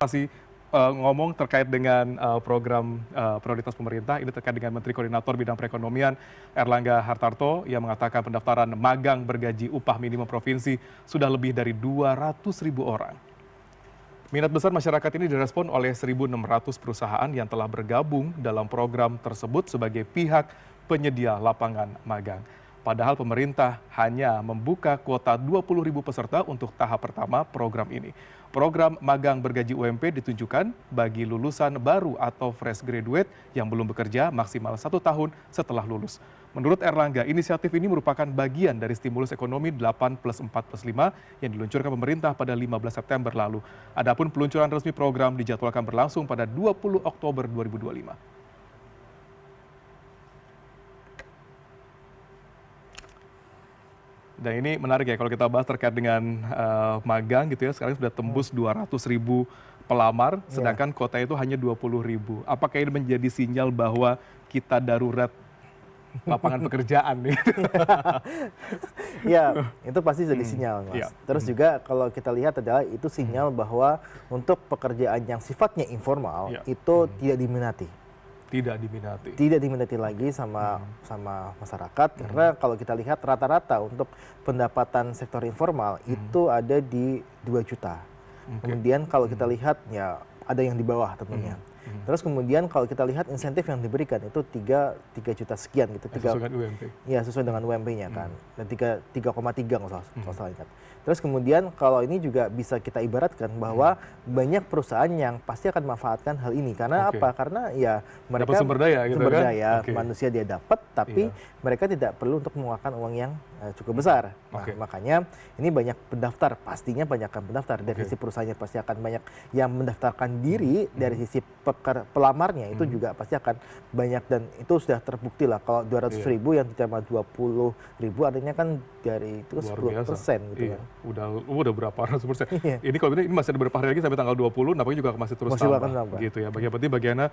Masih ngomong terkait dengan program prioritas pemerintah, ini terkait dengan Menteri Koordinator Bidang Perekonomian Erlangga Hartarto yang mengatakan pendaftaran magang bergaji upah minimum provinsi sudah lebih dari 200.000 orang. Minat besar masyarakat ini direspon oleh 1.600 perusahaan yang telah bergabung dalam program tersebut sebagai pihak penyedia lapangan magang. Padahal pemerintah hanya membuka kuota 20.000 peserta untuk tahap pertama program ini. Program magang bergaji UMP ditujukan bagi lulusan baru atau fresh graduate yang belum bekerja maksimal 1 tahun setelah lulus. Menurut Erlangga, inisiatif ini merupakan bagian dari stimulus ekonomi 8+4+5 yang diluncurkan pemerintah pada 15 September lalu. Adapun peluncuran resmi program dijadwalkan berlangsung pada 20 Oktober 2025. Dan ini menarik ya kalau kita bahas terkait dengan magang gitu ya, sekarang sudah tembus 200.000 pelamar, sedangkan kota itu hanya 20.000. Apakah ini menjadi sinyal bahwa kita darurat lapangan pekerjaan nih? Ya, itu pasti jadi sinyal, Mas. Ya. Terus juga kalau kita lihat adalah itu sinyal bahwa untuk pekerjaan yang sifatnya informal itu tidak diminati. Tidak diminati lagi sama masyarakat, karena kalau kita lihat rata-rata untuk pendapatan sektor informal itu ada di 2 juta. Kemudian kalau kita lihat ya ada yang di bawah tentunya. Terus kemudian kalau kita lihat insentif yang diberikan itu 3 juta sekian gitu. Sesuai dengan UMP. Ya, sesuai dengan UMP-nya kan. Dan 3,3 kalau salah ingat. Terus kemudian kalau ini juga bisa kita ibaratkan bahwa banyak perusahaan yang pasti akan memanfaatkan hal ini. Karena apa? Karena ya mereka dapat sumber daya gitu sumber kan? daya manusia dia dapat, tapi mereka tidak perlu untuk mengeluarkan uang yang cukup besar. Nah, makanya ini banyak pendaftar, pastinya banyak pendaftar. Dari sisi perusahaannya pasti akan banyak yang mendaftarkan diri, dari sisi pelamarnya itu juga pasti akan banyak, dan itu sudah terbukti lah. Kalau 200.000 yang ditambah 20.000 artinya kan dari itu 10% gitu kan. Udah berapa ratus persen. Ini kalau ini masih ada beberapa hari lagi sampai tanggal 20, nampaknya juga masih terus tambah gitu ya. Bagaimana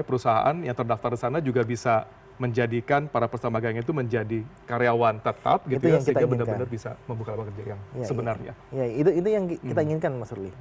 perusahaan yang terdaftar di sana juga bisa menjadikan para peserta magang itu menjadi karyawan tetap gitu ya, sehingga benar-benar bisa membuka lapangan kerja yang sebenarnya. Ya, itu yang kita inginkan, Mas Ruli.